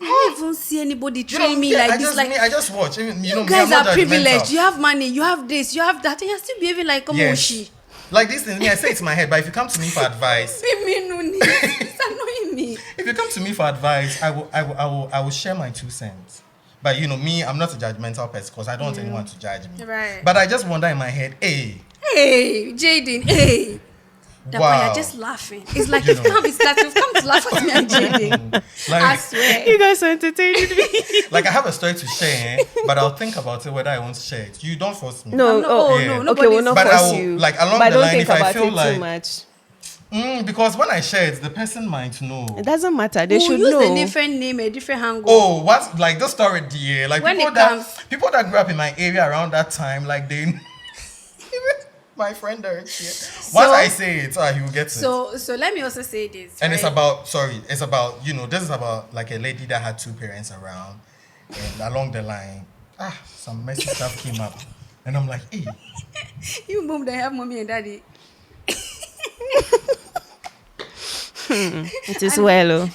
S1: I don't even see anybody train me like this. Like,
S2: I just watch. Even,
S1: you
S2: me,
S1: guys
S2: I'm not
S1: are privileged.
S2: judgmental.
S1: You have money. You have this. You have that. And you're still behaving like a moshi.
S2: Like this thing, I say it's my head, but if you come to me for advice,
S1: It's annoying me.
S2: if you come to me for advice, I will share my 2 cents. But me, I'm not a judgmental person because I don't want anyone to judge me.
S1: Right.
S2: But I just wonder in my head, hey,
S1: Jaden, hey. That's why you're just laughing. It's like you've come to laugh at me and Jaden.
S2: like,
S1: I swear.
S3: You guys are entertaining me.
S2: like I have a story to share, but I'll think about it whether I want to share it. You don't force me.
S3: No,
S1: I'm not- oh,
S2: yeah.
S1: no,
S3: Okay,
S1: nobody's-
S3: we'll not
S2: But I
S3: force
S2: will,
S3: you.
S2: like, along
S3: but
S2: the
S3: don't
S2: line,
S3: think
S2: if I
S3: about
S2: feel
S3: it
S2: like-
S3: too much.
S2: Because when I share it, the person might know.
S3: It doesn't matter. They
S1: We'll
S3: should
S1: use
S3: know.
S1: a different name, a different angle.
S2: Oh, what? Like the story, dear. Like
S1: When
S2: people
S1: it
S2: that
S1: comes-
S2: people that grew up in my area around that time, like they. My friend Derek here. Once I say it, he will get it.
S1: So let me also say this.
S2: And
S1: right?
S2: it's about this is about like a lady that had 2 parents around, and along the line, some messy stuff came up, and I'm like, hey,
S1: you mom, they have mommy and daddy.
S3: It is well.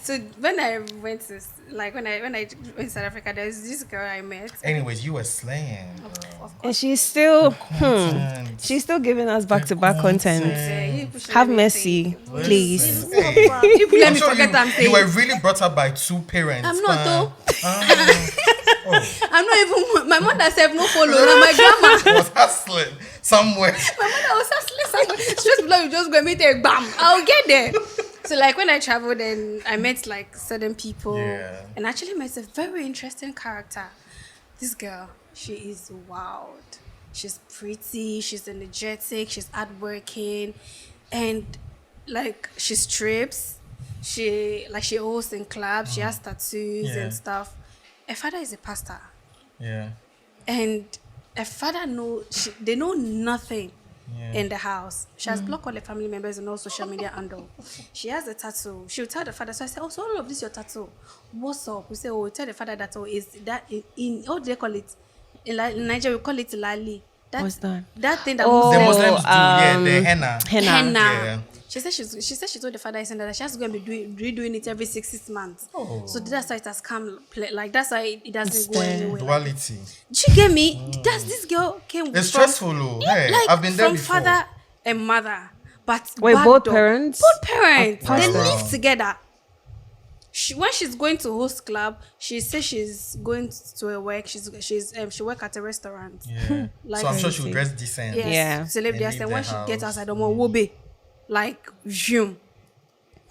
S1: So when I went to when I went to South Africa, there's this girl I met.
S2: anyways, you were slaying. Girl.
S1: Of
S3: And
S1: course.
S3: she's still,
S2: Content.
S3: she's still giving us back-to-back content.
S1: You push
S3: Have
S1: everything.
S3: mercy, please.
S2: Listen, hey.
S1: People let
S2: I'm
S1: me
S2: sure
S1: forget I'm
S2: you
S1: saying.
S2: were really brought up by 2 parents.
S1: I'm not, though.
S2: Oh,
S1: I'm not even. My mother said no follow. Now my grandma.
S2: was hustling somewhere.
S1: My mother was hustling somewhere. Just below, you just go meet a bam. I'll get there. So like when I traveled and I met like certain people,
S2: Yeah.
S1: and actually met a very interesting character. This girl, she is wild. She's pretty. She's energetic. She's hardworking, and like she strips. She hosts in clubs. She has tattoos
S2: Yeah.
S1: and stuff. Her father is a pastor.
S2: Yeah.
S1: And her father they know nothing
S2: Yeah.
S1: in the house. She has blocked all the family members and all social media handle. She has a tattoo. She'll tell the father. So I said, oh, so all of this your tattoo. What's up? We say, oh, tell the father that, oh, is that in what do they call it? In Nigeria, we call it lali.
S3: What's that?
S1: That thing that
S3: Oh,
S2: The
S1: Muslims
S2: Muslims do, the henna.
S3: Henna.
S2: Yeah.
S1: She said she told the father that she has to go and be redoing it every 6 months.
S2: Oh.
S1: So that's why it has come like that's why it doesn't
S3: It's
S1: go
S3: the
S1: anywhere.
S2: Duality.
S1: She gave me. That's this girl came.
S2: It's
S1: from,
S2: stressful, though. Hey,
S1: like
S2: I've been there
S1: from
S2: before.
S1: father and mother, but
S3: Wait,
S1: back
S3: both
S1: door.
S3: parents?
S1: Both parents.
S3: Oh,
S1: They
S2: wow.
S1: live together. When she's going to host club, she says she's going to her work. She work at a restaurant.
S2: Yeah.
S1: Like-
S2: So I'm sure she will dress decent.
S1: Yes,
S3: Yeah.
S1: to live
S2: And
S1: there.
S2: leave
S1: And
S2: the
S1: when she gets
S2: house.
S1: outside, the more wobe, like zoom.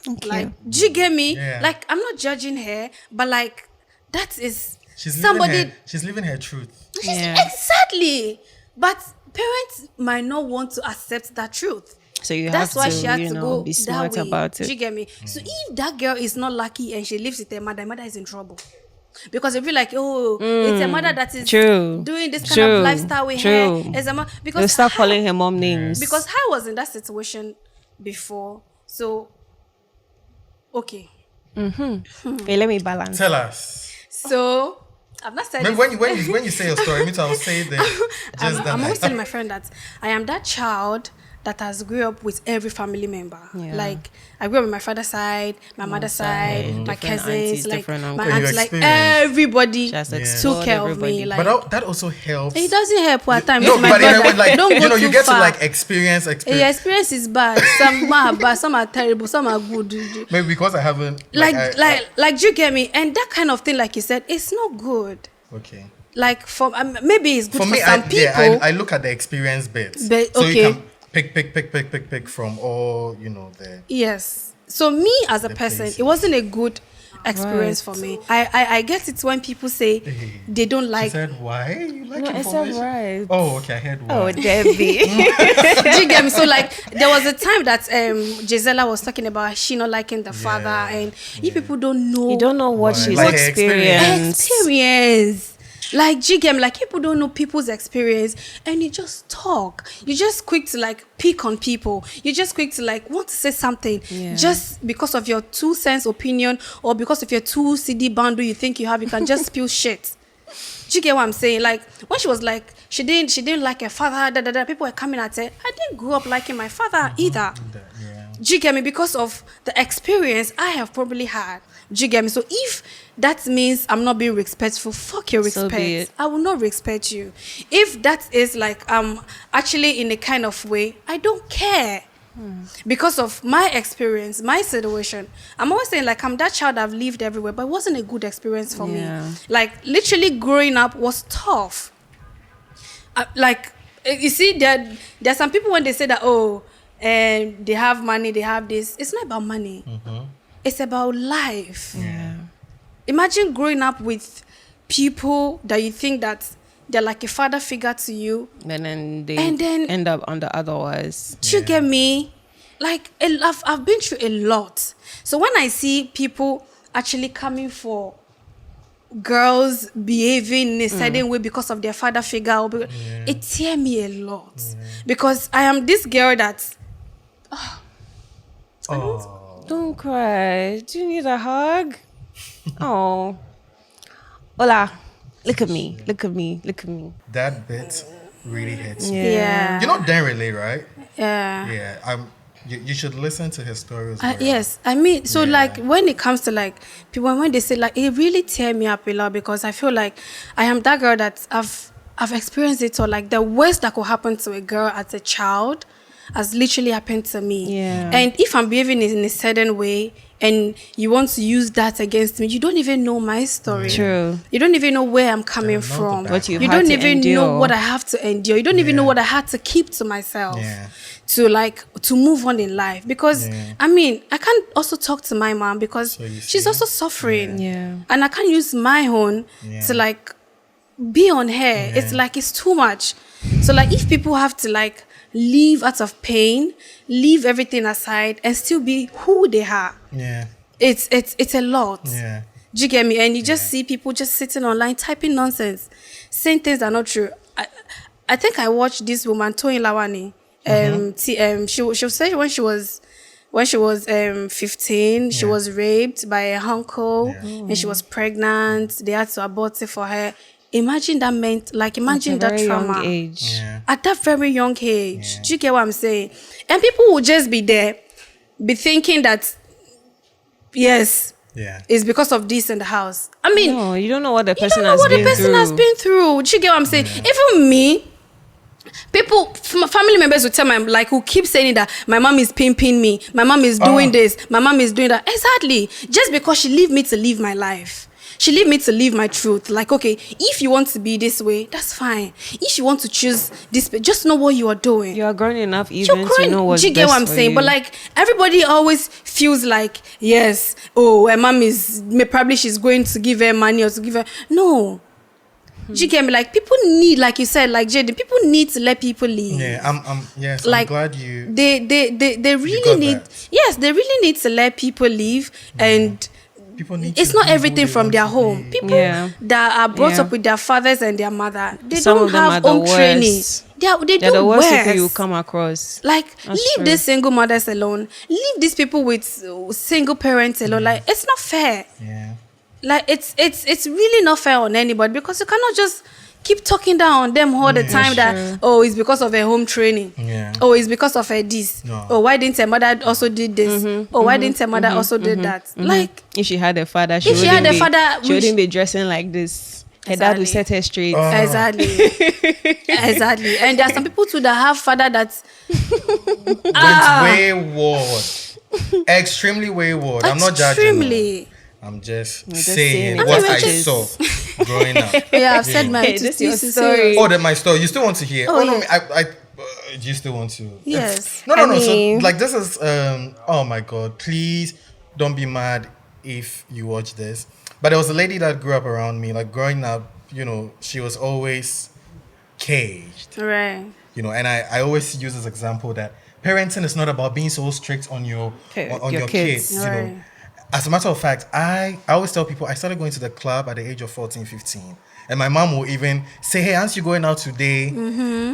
S3: Okay.
S1: Like, do you get me?
S2: Yeah.
S1: Like, I'm not judging her, but like, that is
S2: She's
S1: somebody.
S2: living her truth.
S3: Yeah.
S1: Exactly. But parents might not want to accept that truth.
S3: So you
S1: That's
S3: have
S1: why
S3: to,
S1: she had to go
S3: be
S1: that
S3: smart
S1: way.
S3: about
S1: Do you
S3: it.
S1: get me? So if that girl is not lucky and she lives with her mother is in trouble. Because they feel like, oh, it's a mother that is
S3: True.
S1: doing this kind
S3: True.
S1: of lifestyle with
S3: True.
S1: her. As a
S3: They'll
S1: because
S3: start
S1: her-
S3: calling her mom names.
S1: because I was in that situation before. So Okay.
S3: Okay, let me balance.
S2: Tell us.
S1: So I've not said
S2: Maybe
S1: this.
S2: when you say your story, me too, I'll say that.
S1: I'm always telling my friend that I am that child that has grew up with every family member.
S3: Yeah.
S1: Like I grew up with my father's side, my mother's side, my
S3: different
S1: cousins,
S3: aunties,
S1: like
S3: different
S1: my
S3: uncles.
S2: Your
S1: aunts, like
S2: experience.
S1: everybody
S3: She has
S1: took
S3: explored
S1: care of
S3: everybody.
S1: me. Like
S2: But that also helps.
S1: it doesn't help at times.
S2: No,
S1: My
S2: but in a
S1: brother,
S2: way, like
S1: don't go
S2: you know, you
S1: too
S2: get
S1: far.
S2: to like experience.
S1: Your experience is bad. Some are bad, some are terrible, some are good.
S2: Maybe because I haven't
S1: Like, do you get me? And that kind of thing, like you said, it's not good.
S2: okay.
S1: Like for maybe it's good for,
S2: For me,
S1: some people.
S2: I look at the experience bits.
S1: But,
S2: so
S1: okay.
S2: you can pick from all the.
S1: Yes. So me as a
S2: The
S1: person,
S2: places.
S1: it wasn't a good experience
S3: Right.
S1: for me. I get it when people say they don't
S2: She
S1: like.
S2: said why? You like
S3: No, I
S2: information?
S3: said right.
S2: Oh, okay. I heard why.
S3: Oh, Debbie.
S1: Do you get me? So like there was a time that Gisela was talking about she not liking the father, and you people don't know
S3: You don't know what
S2: Why?
S3: she's
S2: Like her
S3: experienced.
S1: experience. Like GM, like people don't know people's experience, and you just talk. You just quick to like pick on people. You just quick to like want to say something
S3: Yeah.
S1: just because of your 2 cents opinion or because of your 2 CD bundle you think you have. You can just spill shit. Do you get what I'm saying? Like when she was like she didn't like her father. People were coming at her. I didn't grow up liking my father either.
S2: Yeah.
S1: Do you get me? Because of the experience I have probably had. Do you get me? So if that means I'm not being respectful, fuck your
S3: So be
S1: respect.
S3: it.
S1: I will not respect you. If that is like actually in a kind of way, I don't care. Because of my experience, my situation. I'm always saying like I'm that child I've lived everywhere, but it wasn't a good experience for
S3: Yeah.
S1: me. Like literally growing up was tough. Like you see, there are some people when they say that they have money, they have this. It's not about money. It's about life.
S3: Yeah.
S1: Imagine growing up with people that you think that they're like a father figure to you.
S3: And then
S1: And then-
S3: end up on the otherwise.
S1: Do you get me? Like I've been through a lot. So when I see people actually coming for girls behaving in a certain way because of their father figure, it tear me a lot. Because I am this girl that
S2: Oh.
S3: Don't cry. Do you need a hug? Oh. Hola. Look at me. Look at me. Look at me.
S2: That bit really hits me.
S1: yeah.
S2: You know Denrele, right?
S1: Yeah.
S2: Yeah. You should listen to his story as well.
S1: Yes, I mean, so
S2: Yeah.
S1: like when it comes to like people, when they say like it really tear me up a lot because I feel like I am that girl that I've experienced it, or like the worst that could happen to a girl as a child has literally happened to me.
S3: Yeah.
S1: And if I'm behaving in a certain way and you want to use that against me, you don't even know my story.
S3: True.
S1: You don't even know where I'm coming
S2: know the
S1: from.
S2: What
S3: you've
S1: You
S3: had
S1: don't
S3: to
S1: even know
S3: endure.
S1: what I have to endure. You don't even know
S2: Yeah.
S1: what I had to keep to myself.
S2: Yeah.
S1: To move on in life. Because
S2: Yeah.
S1: I mean, I can't also talk to my mom because
S2: So you
S1: she's
S2: see?
S1: also suffering.
S3: Yeah.
S1: And I can't use my own
S2: Yeah.
S1: to like be on her. It's like it's too much. So like if people have to like leave out of pain, leave everything aside and still be who they are,
S2: Yeah.
S1: it's a lot.
S2: Yeah.
S1: Do you get me? And you just see people just sitting online typing nonsense, saying things that are not true. I think I watched this woman, Toyin Lawani. She said when she was 15, she
S2: Yeah.
S1: was raped by her uncle,
S2: Yeah.
S1: and she was pregnant. They had to abort it for her. Imagine that imagine
S3: At a
S1: that
S3: very
S1: trauma
S3: young age.
S2: Yeah.
S1: at that very young age.
S2: Yeah.
S1: Do you get what I'm saying? And people will just be there, be thinking that yes,
S2: Yeah.
S1: it's because of this in the house. I mean,
S3: No, you don't know what the
S1: you
S3: person
S1: don't know
S3: has
S1: what the
S3: been
S1: person
S3: through.
S1: has been through. Do you get what I'm saying? Even me, people, family members will tell who keep saying that my mom is pimping me, my mom is doing this, my mom is doing that. Exactly. Just because she leave me to live my life. She leave me to live my truth. Like, okay, if you want to be this way, that's fine. If you want to choose this, just know what you are doing.
S3: You are grown enough
S1: You're
S3: even
S1: growing.
S3: to know what's
S1: Do you get
S3: best
S1: what I'm
S3: for
S1: saying?
S3: you.
S1: But like everybody always feels like, yes, her mom probably she's going to give her money or to give her. No. Do you get me? Like people need, like you said, like Jaden, people need to let people live.
S2: Yeah. I'm
S1: Like,
S2: glad you.
S1: They really
S2: got
S1: need.
S2: that.
S1: Yes, they really need to let people live and
S2: People need
S1: it's
S2: to
S1: not
S2: be who
S1: everything
S2: they
S1: from
S2: want
S1: their
S2: to
S1: home.
S2: be.
S1: People
S3: Yeah.
S1: that are brought
S3: Yeah.
S1: up with their fathers and their mother, they
S3: Some
S1: don't
S3: of them are
S1: have
S3: the
S1: home training.
S3: worst.
S1: They
S3: They're
S1: do
S3: the worst
S1: worse.
S3: people you come across.
S1: Like,
S3: That's
S1: leave
S3: true.
S1: these single mothers alone. Leave these people with single parents alone. Like, it's not fair.
S2: Yeah.
S1: Like, it's really not fair on anybody, because you cannot just keep talking down on them all the time that,
S3: true.
S1: oh, it's because of her home training.
S2: Yeah.
S1: Oh, it's because of her this.
S2: No.
S1: Oh, why didn't her mother also did this? Oh, why didn't her mother also did that? Like,
S3: If she had a father,
S1: If she had a father,
S3: she wouldn't be dressing like this. Her dad would set her straight.
S1: exactly. Exactly. And there are some people too that have father that's
S2: Wayward. Extremely wayward. I'm not judging.
S1: extremely.
S2: I'm just
S3: just
S2: saying
S3: saying
S2: what
S1: it.
S2: I
S1: I mean,
S2: saw growing up.
S1: Yeah, I've said
S2: know.
S1: my
S3: Hey, this is your
S1: this is
S3: story.
S1: serious.
S2: Oh, that my story. You still want to hear?
S1: Oh,
S2: no,
S1: yeah.
S2: do you still want to?
S1: Yes.
S2: No.
S3: I mean-
S2: So like this is oh my god, please don't be mad if you watch this. But there was a lady that grew up around me. Like growing up, you know, she was always caged.
S1: Right.
S2: You know, and I always use this example that parenting is not about being so strict on your on
S3: Your
S2: your
S3: kids.
S2: kids. You know,
S1: Right.
S2: as a matter of fact, I always tell people I started going to the club at the age of 14, 15. And my mom will even say, hey, aren't you going out today?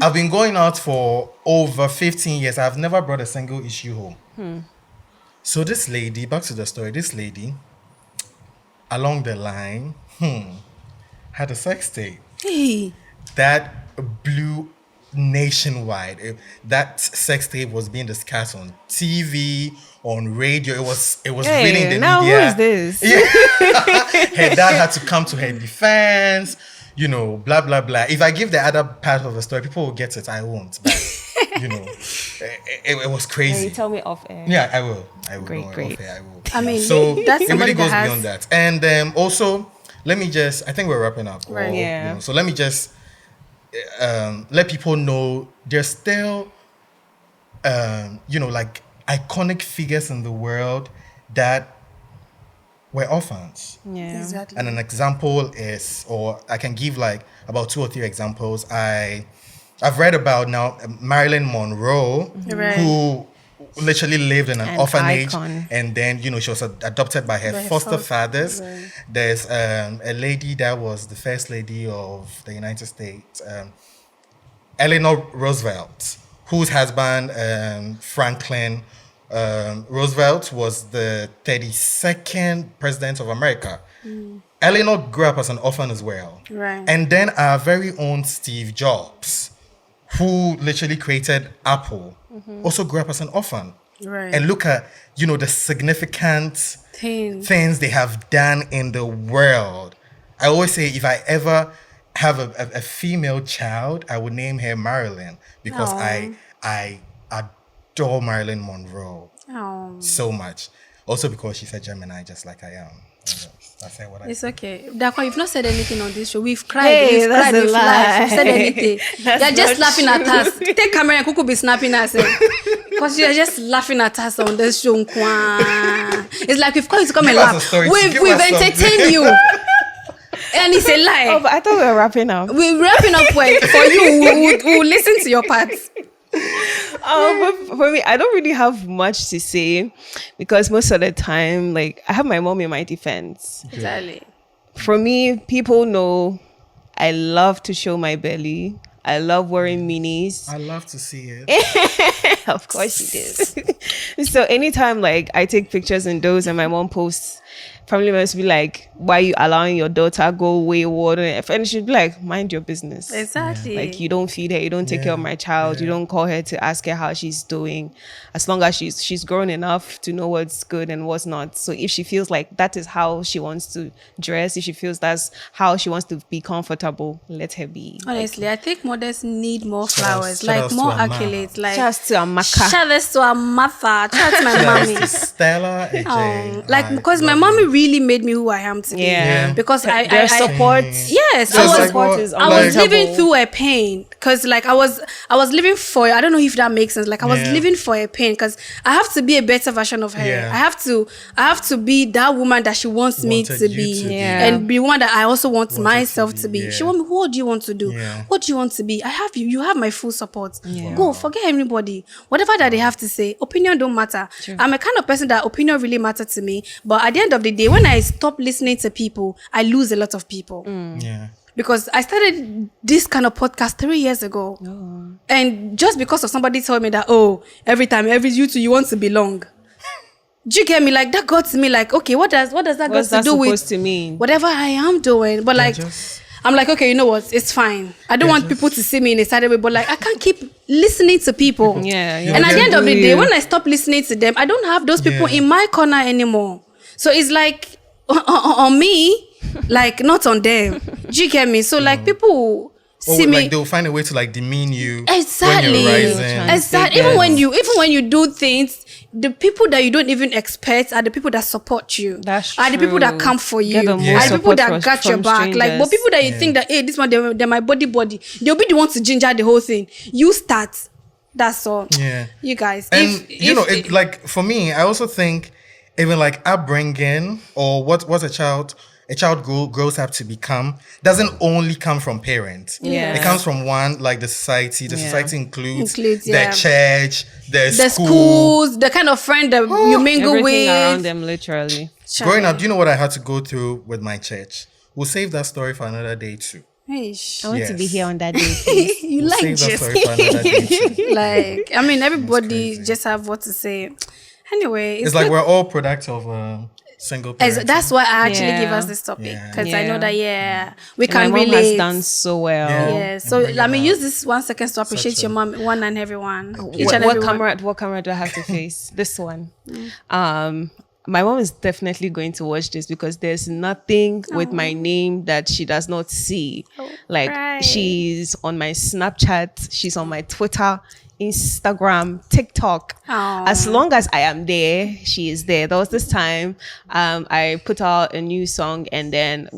S2: I've been going out for over 15 years. I've never brought a single issue home. So this lady, back to the story, this lady, along the line, had a sex tape
S1: Hey.
S2: that blew nationwide. That sex tape was being discussed on TV, on radio. It was really in the
S3: now
S2: media.
S3: who is this?
S2: Her dad had to come to her defense, you know, blah blah blah. If I give the other part of the story, people will get it. I won't, but you know, it was
S3: Can
S2: crazy.
S3: you tell me off air?
S2: Yeah, I will.
S3: Great,
S2: Don't worry,
S3: great.
S2: okay, I will.
S1: I mean,
S2: so
S1: that's
S2: it
S1: somebody
S2: really goes
S1: that has-
S2: beyond that. And also, let me just, I think we're wrapping up.
S1: Right.
S3: Yeah.
S2: You know, so let me just let people know there's still, you know, like iconic figures in the world that were orphans.
S3: Yeah.
S1: Exactly.
S2: And an example is, or I can give like about 2 or 3 examples. I've read about now Marilyn Monroe,
S1: Right.
S2: who literally lived in an orphanage,
S3: icon.
S2: and then you know she was adopted by her
S1: By her
S2: foster
S1: foster,
S2: fathers.
S1: right.
S2: There's a lady that was the first lady of the United States, Eleanor Roosevelt, whose husband Franklin Roosevelt was the 32nd president of America. Eleanor grew up as an orphan as well.
S1: Right.
S2: And then our very own Steve Jobs, who literally created Apple, also grew up as an orphan.
S1: Right.
S2: And look at, you know, the significant things they have done in the world. I always say if I ever have a female child, I would name her Marilyn, because
S1: Aw.
S2: I adore Marilyn Monroe
S1: Oh,
S2: so much. Also because she's a Gemini, just like I am. I say what I
S1: it's
S2: say.
S1: okay. Dakwa, you've not said anything on this show. We've cried.
S3: Hey,
S1: we've
S3: that's
S1: cried.
S3: a
S1: We've laughed. We've said
S3: lie.
S1: anything.
S3: That's
S1: You're just
S3: not
S1: laughing at us. Take camera and Kuku be snapping us. Because you're just laughing at us on this show. Nkwa. It's like we've called you to come
S2: Give
S1: and
S2: us a
S1: laugh.
S2: story.
S1: We've
S2: Give us something.
S1: entertained you. And it's a lie.
S3: Oh, but I thought we were wrapping up.
S1: We're wrapping up well for you. We'll listen to your parts.
S3: But for me, I don't really have much to say, because most of the time, like, I have my mom in my defense.
S1: Exactly.
S3: For me, people know I love to show my belly. I love wearing minis.
S2: I love to see it.
S3: Of course she did. So anytime like I take pictures in those and my mom posts, family members be like, why are you allowing your daughter go wayward? And she'd be like, mind your business.
S1: Exactly.
S3: Like, you don't feed her, you don't take care of my child, you don't call her to ask her how she's doing. As long as she's grown enough to know what's good and what's not. So if she feels like that is how she wants to dress, if she feels that's how she wants to be comfortable, let her be.
S1: Honestly, I think mothers need more
S2: Shout outs-
S1: flowers,
S2: shout
S1: like
S2: outs to
S1: more
S2: Amma.
S1: accolades, like
S3: Just to Amaka.
S1: shout this to our mother, shout to my mommy.
S2: Shout out to Stella, AJ.
S1: Oh, like
S2: I
S1: because my
S2: love
S1: mommy
S2: you.
S1: really made me who I am today.
S3: Yeah.
S1: Because I
S3: Their support.
S1: yes,
S2: Just
S1: I was
S2: like what-
S1: I was
S2: like-
S1: living through a pain. because like I was living for, I don't know if that makes sense. Like I was living for a pain because I have to be a better version of her.
S2: Yeah.
S1: I have to be that woman that she wants me to be, and be one that I also want myself to be. She want me. What do you want to do? What do you want to be? I have you. You have my full support. Go, forget anybody. Whatever that they have to say, opinion don't matter. True. I'm a kind of person that opinion really matters to me. But at the end of the day, when I stop listening to people, I lose a lot of people.
S2: Yeah.
S1: Because I started this kind of podcast 3 years ago. And just because of somebody told me that, every you want to belong. Do you get me? Like, that got to me like, okay, what does that got to do with whatever I am doing? But like, I'm like, okay, you know what? It's fine. I don't want people to see me in a certain way, but like, I can't keep listening to people. And at the end of the day, when I stop listening to them, I don't have those people in my corner anymore. So it's like, on me, like not on them. Do you get me? So like people see me,
S2: like they'll find a way to like demean you.
S1: Exactly.
S2: When you're rising.
S1: Exactly. Even when you do things, the people that you don't even expect are the people that support you.
S3: That's true.
S1: Are the people that come for you. Are the people that got your back.
S3: Strangers.
S1: Like, but people that you think that, hey, this one they're my body. They'll be the ones to ginger the whole thing. You start. That's all. Yeah. You guys.
S2: And like for me, I also think even like upbringing or what a child grows up to become doesn't only come from parents. It comes from one, like the society. The society includes their church, their
S1: schools, the kind of friend that you mingle with.
S3: Around them, literally.
S2: Growing up, do you know what I had to go through with my church? We'll save that story for another day too.
S3: I want to be here on that day, please.
S1: We'll like
S2: save that story for another day too.
S1: Like, I mean, everybody just have what to say. Anyway,
S2: it's like we're all product of single parents.
S1: That's why I actually give us this topic because I know that we can relate.
S3: My mom has done so well.
S1: So let me use this 1 second to appreciate your mom, one and everyone.
S3: What camera do I have to face? This one. My mom is definitely going to watch this because there's nothing with my name that she does not see. She's on my Snapchat, she's on my Twitter, Instagram, TikTok. As long as I am there, she is there. There was this time I put out a new song and then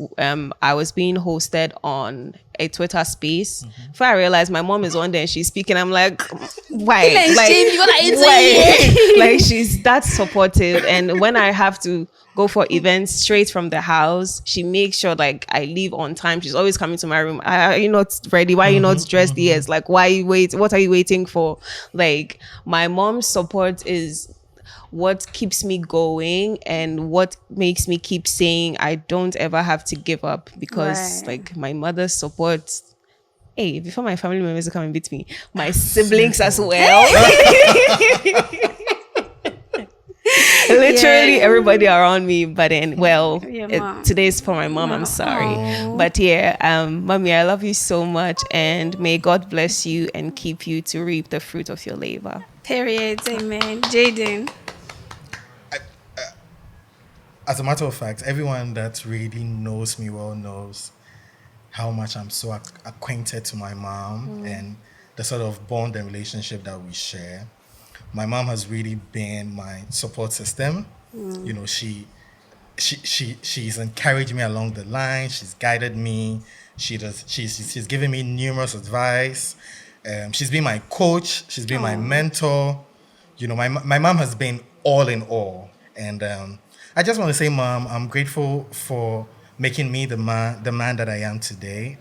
S3: I was being hosted on a Twitter space. Before I realized my mom is on there and she's speaking, I'm like, why? Like she's that supportive. And when I have to go for events straight from the house, she makes sure like I leave on time. She's always coming to my room. Are you not ready? Why are you not dressed yet? Like, why you wait? What are you waiting for? Like, my mom's support is what keeps me going and what makes me keep saying I don't ever have to give up, because like my mother's support, before my family members come and beat me, my siblings as well. Literally everybody around me, but then today's for my mom. I'm sorry. But mommy, I love you so much and may God bless you and keep you to reap the fruit of your labor.
S1: Period. Amen. Jaden.
S2: As a matter of fact, everyone that really knows me well knows how much I'm so acquainted to my mom and the sort of bond and relationship that we share. My mom has really been my support system. You know, she's encouraged me along the line. She's guided me. She's given me numerous advice. She's been my coach. She's been my mentor. You know, my mom has been all in all. And I just want to say, Mom, I'm grateful for making me the man that I am today.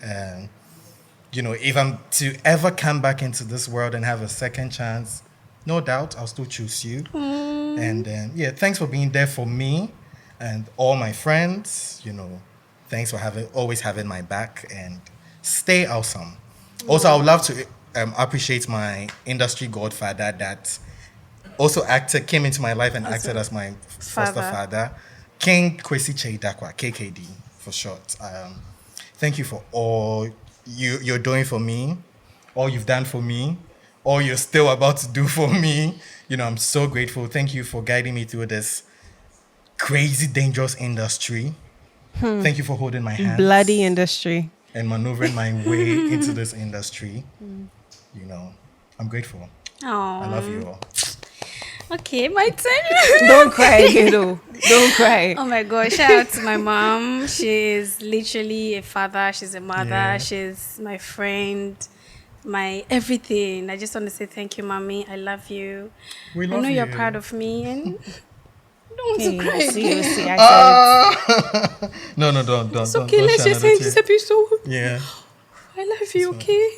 S2: You know, if I'm to ever come back into this world and have a second chance, no doubt I'll still choose you. And thanks for being there for me and all my friends. You know, thanks for always having my back, and stay awesome. Also, I would love to appreciate my industry godfather that also came into my life and acted as my foster father, King Kwesi Cheidakwa, KKD for short. Thank you for all you're doing for me, all you've done for me, all you're still about to do for me. You know, I'm so grateful. Thank you for guiding me through this crazy, dangerous industry. Thank you for holding my hand.
S3: Bloody industry.
S2: And maneuvering my way into this industry. You know, I'm grateful. I love you all.
S1: Okay, my turn.
S3: Don't cry, kiddo. Don't cry.
S1: Oh my God, shout out to my mom. She's literally a father. She's a mother. She's my friend. my everything. I just want to say thank you, Mommy. I love you.
S2: We love
S1: I know
S2: you.
S1: you're proud of me, and I don't want to cry
S3: See,
S1: again.
S3: I said it.
S2: No, don't.
S1: It's
S2: don't,
S1: okay.
S2: don't
S1: Let's
S2: shed
S1: just
S2: another
S1: end this
S2: tear.
S1: episode.
S2: Yeah.
S1: I love you. Okay.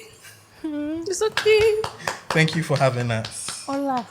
S1: It's okay.
S2: Thank you for having us.
S1: Hola.